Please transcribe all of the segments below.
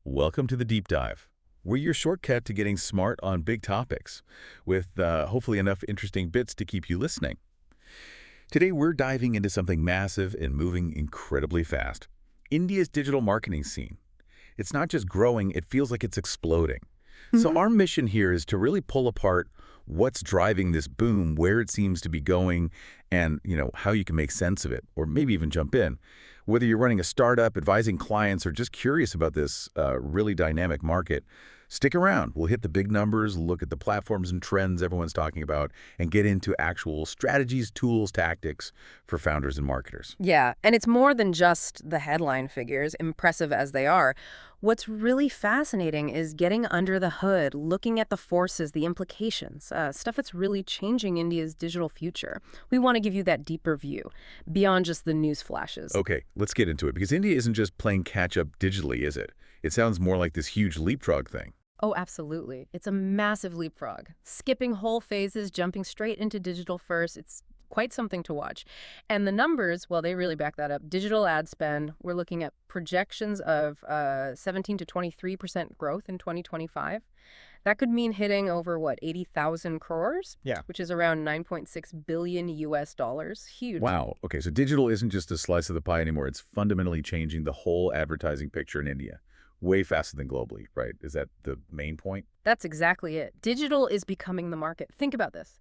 Welcome to the Deep Dive. We're your shortcut to getting smart on big topics, with hopefully enough interesting bits to keep you listening. Today we're diving into something massive and moving incredibly fast. India's digital marketing scene. It's not just growing, it feels like it's exploding. So Mhm. our mission here is to really pull apart what's driving this boom, where it seems to be going, and how you can make sense of it, or maybe even jump in. Whether you're running a startup, advising clients, or just curious about this really dynamic market, stick around. We'll hit the big numbers, look at the platforms and trends everyone's talking about, and get into actual strategies, tools, tactics for founders and marketers. Yeah, and it's more than just the headline figures, impressive as they are. What's really fascinating is getting under the hood, looking at the forces, the implications, stuff that's really changing India's digital future. We want to give you that deeper view, beyond just the news flashes. Okay, let's get into it, because India isn't just playing catch-up digitally, is it? It sounds more like this huge leapfrog thing. Oh, absolutely. It's a massive leapfrog. Skipping whole phases, jumping straight into digital first. It's quite something to watch. And the numbers, well, they really back that up. Digital ad spend, we're looking at projections of 17 to 23% growth in 2025. That could mean hitting over, 80,000 crores? Yeah. Which is around 9.6 billion US dollars. Huge. Wow. Okay, so digital isn't just a slice of the pie anymore. It's fundamentally changing the whole advertising picture in India. Way faster than globally, right? Is that the main point? That's exactly it. Digital is becoming the market. Think about this.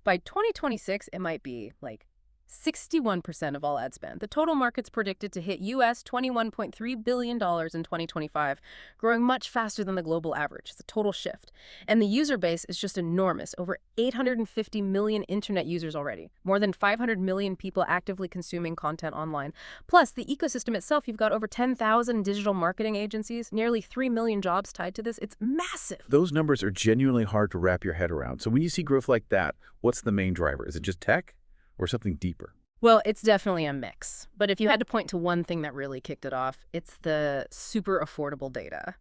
By 2026, it might be like 61% of all ad spend. The total market's predicted to hit US $21.3 billion in 2025, growing much faster than the global average. It's a total shift. And the user base is just enormous. Over 850 million internet users already. More than 500 million people actively consuming content online. Plus, the ecosystem itself, you've got over 10,000 digital marketing agencies, nearly 3 million jobs tied to this. It's massive. Those numbers are genuinely hard to wrap your head around. So when you see growth like that, what's the main driver? Is it just tech or something deeper? Well, it's definitely a mix. But if you had to point to one thing that really kicked it off, it's the super affordable data.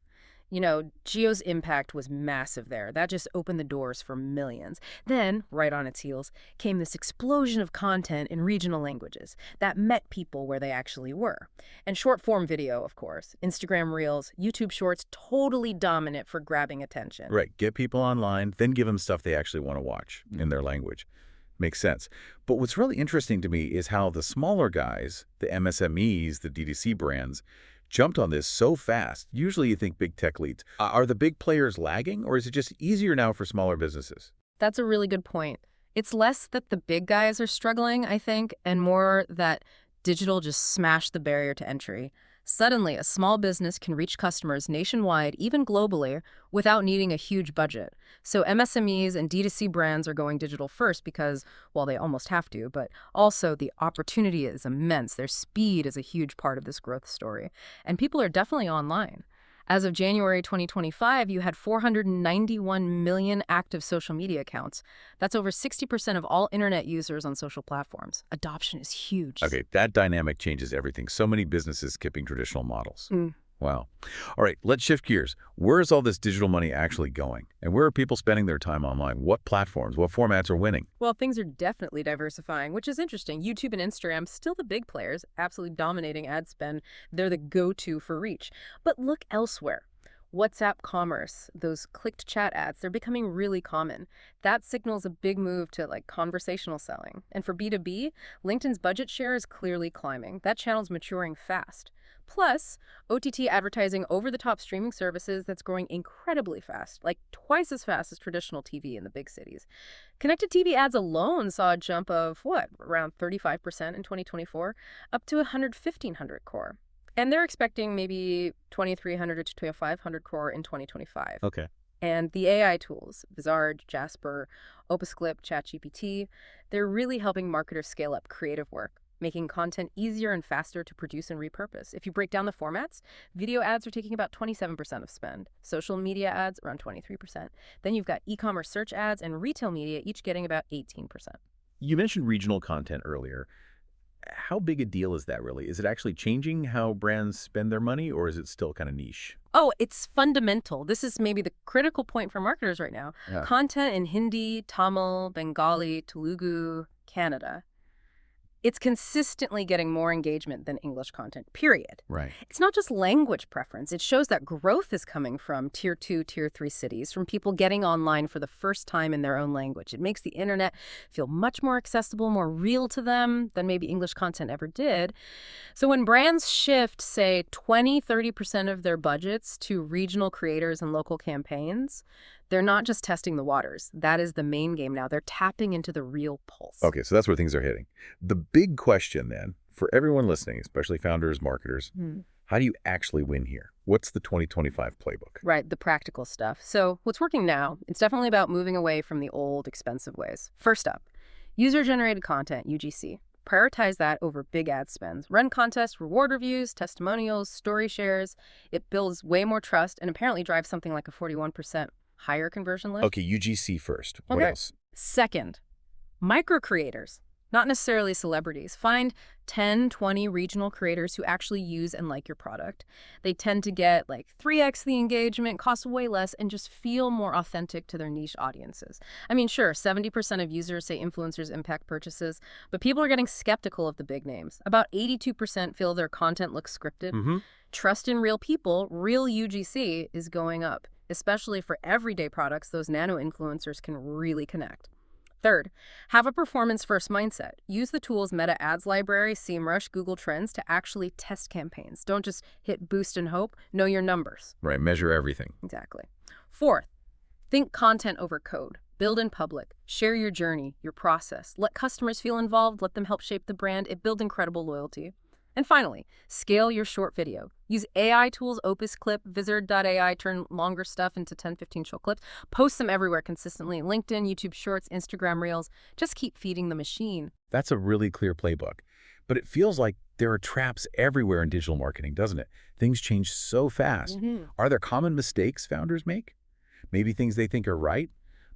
Geo's impact was massive there. That just opened the doors for millions. Then, right on its heels, came this explosion of content in regional languages that met people where they actually were. And short-form video, of course. Instagram Reels, YouTube Shorts, totally dominant for grabbing attention. Right. Get people online, then give them stuff they actually want to watch in their language. Makes sense. But what's really interesting to me is how the smaller guys, the MSMEs, the DTC brands, jumped on this so fast. Usually you think big tech leads. Are the big players lagging, or is it just easier now for smaller businesses? That's a really good point. It's less that the big guys are struggling, I think, and more that digital just smashed the barrier to entry. Suddenly, a small business can reach customers nationwide, even globally, without needing a huge budget. So MSMEs and D2C brands are going digital first because, well, they almost have to, but also the opportunity is immense. Their speed is a huge part of this growth story. And people are definitely online. As of January 2025, you had 491 million active social media accounts. That's over 60% of all internet users on social platforms. Adoption is huge. Okay, that dynamic changes everything. So many businesses skipping traditional models. Mm. Wow. All right, let's shift gears. Where is all this digital money actually going? And where are people spending their time online? What platforms, what formats are winning? Well, things are definitely diversifying, which is interesting. YouTube and Instagram, still the big players, absolutely dominating ad spend. They're the go-to for reach. But look elsewhere. WhatsApp commerce, those clicked chat ads, they're becoming really common. That signals a big move to conversational selling. And for B2B, LinkedIn's budget share is clearly climbing. That channel's maturing fast. Plus, OTT advertising over-the-top streaming services that's growing incredibly fast, like twice as fast as traditional TV in the big cities. Connected TV ads alone saw a jump of, around 35% in 2024, up to 1,500 crore. And they're expecting maybe 2,300 to 2,500 crore in 2025. Okay. And the AI tools, Visage, Jasper, OpusClip, ChatGPT, they're really helping marketers scale up creative work, making content easier and faster to produce and repurpose. If you break down the formats, video ads are taking about 27% of spend, social media ads around 23%. Then you've got e-commerce search ads and retail media each getting about 18%. You mentioned regional content earlier. How big a deal is that really? Is it actually changing how brands spend their money, or is it still kind of niche? Oh, it's fundamental. This is maybe the critical point for marketers right now. Yeah. Content in Hindi, Tamil, Bengali, Telugu, Kannada. It's consistently getting more engagement than English content, period. Right. It's not just language preference. It shows that growth is coming from Tier 2, Tier 3 cities, from people getting online for the first time in their own language. It makes the internet feel much more accessible, more real to them than maybe English content ever did. So when brands shift, say, 20–30% of their budgets to regional creators and local campaigns, they're not just testing the waters. That is the main game now. They're tapping into the real pulse. Okay, so that's where things are hitting. The big question then, for everyone listening, especially founders, marketers, how do you actually win here? What's the 2025 playbook? Right, the practical stuff. So what's working now, it's definitely about moving away from the old, expensive ways. First up, user-generated content, UGC. Prioritize that over big ad spends. Run contests, reward reviews, testimonials, story shares. It builds way more trust and apparently drives something like a 41% higher conversion lift. Okay, UGC first. What else? Second, micro creators, not necessarily celebrities. Find 10, 20 regional creators who actually use and like your product. They tend to get like 3x the engagement, cost way less, and just feel more authentic to their niche audiences. I mean, sure, 70% of users say influencers impact purchases, but people are getting skeptical of the big names. About 82% feel their content looks scripted. Trust in real people, real UGC, is going up. Especially for everyday products, those nano influencers can really connect. Third, have a performance-first mindset. Use the tools Meta Ads Library, SEMrush, Google Trends to actually test campaigns. Don't just hit boost and hope. Know your numbers. Right, measure everything. Exactly. Fourth, think content over code. Build in public. Share your journey, your process. Let customers feel involved. Let them help shape the brand. It builds incredible loyalty. And finally, scale your short video. Use AI tools, Opus Clip, Vizard.ai, turn longer stuff into 10–15 short clips. Post them everywhere consistently. LinkedIn, YouTube Shorts, Instagram Reels. Just keep feeding the machine. That's a really clear playbook. But it feels like there are traps everywhere in digital marketing, doesn't it? Things change so fast. Are there common mistakes founders make? Maybe things they think are right,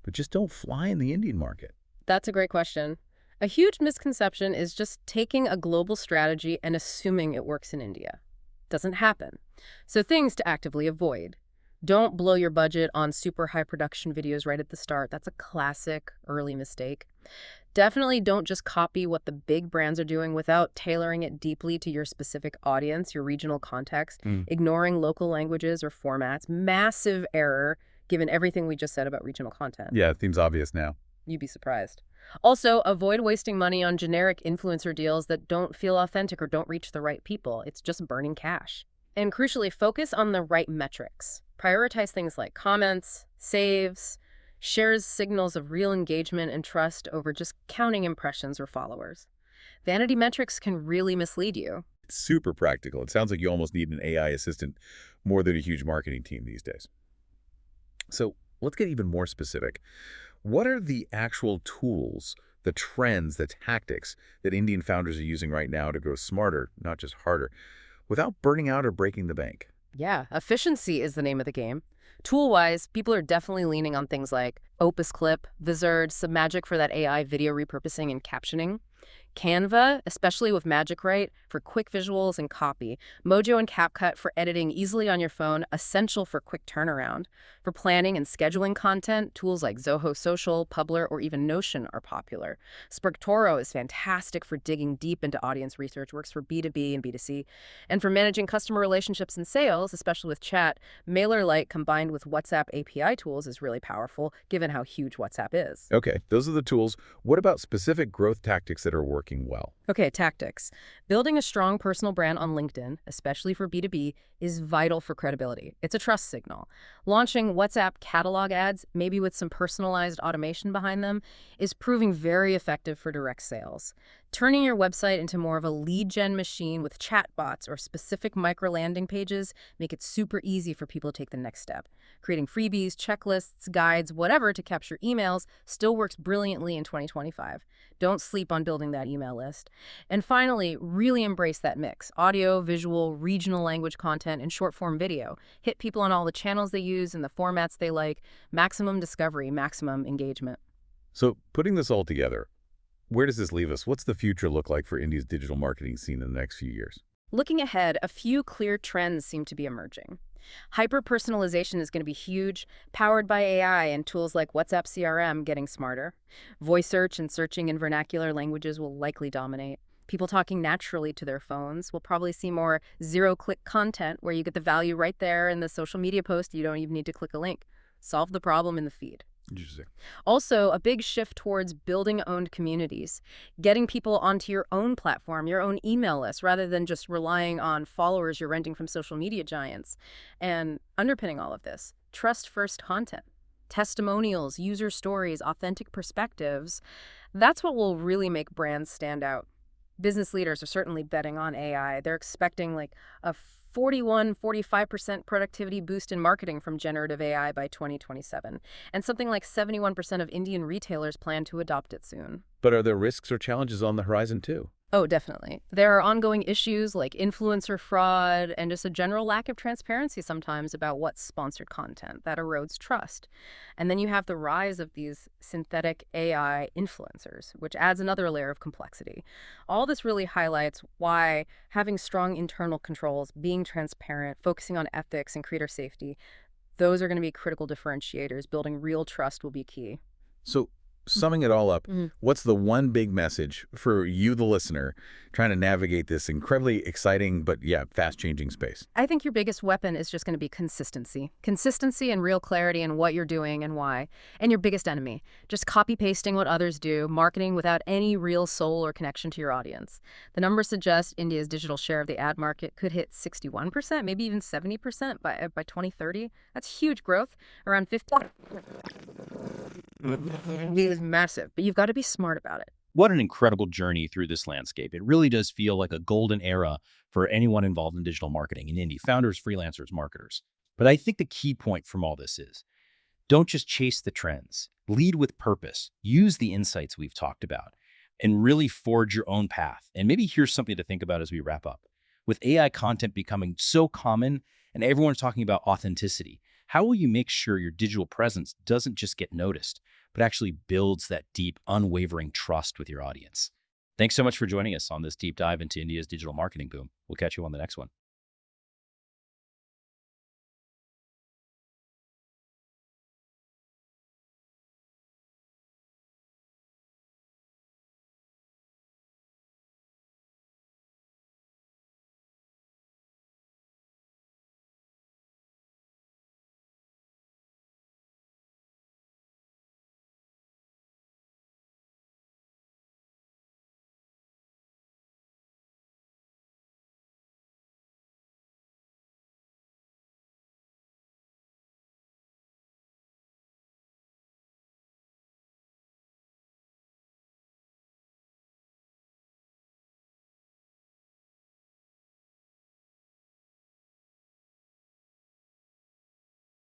but just don't fly in the Indian market. That's a great question. A huge misconception is just taking a global strategy and assuming it works in India. Doesn't happen. So things to actively avoid. Don't blow your budget on super high production videos right at the start. That's a classic early mistake. Definitely don't just copy what the big brands are doing without tailoring it deeply to your specific audience, your regional context, ignoring local languages or formats. Massive error given everything we just said about regional content. Yeah, it seems obvious now. You'd be surprised. Also, avoid wasting money on generic influencer deals that don't feel authentic or don't reach the right people. It's just burning cash. And crucially, focus on the right metrics. Prioritize things like comments, saves, shares, signals of real engagement and trust over just counting impressions or followers. Vanity metrics can really mislead you. It's super practical. It sounds like you almost need an AI assistant more than a huge marketing team these days. So let's get even more specific. What are the actual tools, the trends, the tactics that Indian founders are using right now to grow smarter, not just harder, without burning out or breaking the bank? Yeah, efficiency is the name of the game. Tool-wise, people are definitely leaning on things like Opus Clip, Vizard, Submagic for that AI video repurposing and captioning, Canva, especially with Magic Write, for quick visuals and copy, Mojo and CapCut for editing easily on your phone, essential for quick turnaround. For planning and scheduling content, tools like Zoho Social, Publer, or even Notion are popular. Sparktoro is fantastic for digging deep into audience research, works for B2B and B2C. And for managing customer relationships and sales, especially with chat, MailerLite combined with WhatsApp API tools is really powerful, given how huge WhatsApp is. Okay, those are the tools. What about specific growth tactics that are working well? Okay, tactics. Building a strong personal brand on LinkedIn, especially for B2B, is vital for credibility. It's a trust signal. Launching WhatsApp catalog ads, maybe with some personalized automation behind them, is proving very effective for direct sales. Turning your website into more of a lead gen machine with chatbots or specific micro landing pages make it super easy for people to take the next step. Creating freebies, checklists, guides, whatever to capture emails still works brilliantly in 2025. Don't sleep on building that email list. And finally, really embrace that mix. Audio, visual, regional language content, and short-form video. Hit people on all the channels they use and the formats they like. Maximum discovery, maximum engagement. So putting this all together, where does this leave us? What's the future look like for India's digital marketing scene in the next few years? Looking ahead, a few clear trends seem to be emerging. Hyper-personalization is going to be huge, powered by AI and tools like WhatsApp CRM getting smarter. Voice search and searching in vernacular languages will likely dominate. People talking naturally to their phones. We'll probably see more zero-click content where you get the value right there in the social media post. You don't even need to click a link. Solve the problem in the feed. Interesting. Also, a big shift towards building owned communities, getting people onto your own platform, your own email list, rather than just relying on followers you're renting from social media giants. And underpinning all of this, trust-first content, testimonials, user stories, authentic perspectives. That's what will really make brands stand out. Business leaders are certainly betting on AI. They're expecting like a 45% productivity boost in marketing from generative AI by 2027. And something like 71% of Indian retailers plan to adopt it soon. But are there risks or challenges on the horizon too? Oh, definitely. There are ongoing issues like influencer fraud and just a general lack of transparency sometimes about what's sponsored content that erodes trust. And then you have the rise of these synthetic AI influencers, which adds another layer of complexity. All this really highlights why having strong internal controls, being transparent, focusing on ethics and creator safety, those are going to be critical differentiators. Building real trust will be key. So, summing it all up, what's the one big message for you, the listener, trying to navigate this incredibly exciting but, yeah, fast-changing space? I think your biggest weapon is just going to be consistency. Consistency and real clarity in what you're doing and why. And your biggest enemy, just copy-pasting what others do, marketing without any real soul or connection to your audience. The numbers suggest India's digital share of the ad market could hit 61%, maybe even 70% by 2030. That's huge growth, around 50. Is massive, but you've got to be smart about it. What an incredible journey through this landscape. It really does feel like a golden era for anyone involved in digital marketing in indie founders, freelancers, marketers. But I think the key point from all this is don't just chase the trends. Lead with purpose. Use the insights we've talked about and really forge your own path. And maybe here's something to think about as we wrap up. With AI content becoming so common and everyone's talking about authenticity, how will you make sure your digital presence doesn't just get noticed, but actually builds that deep, unwavering trust with your audience? Thanks so much for joining us on this deep dive into India's digital marketing boom. We'll catch you on the next one.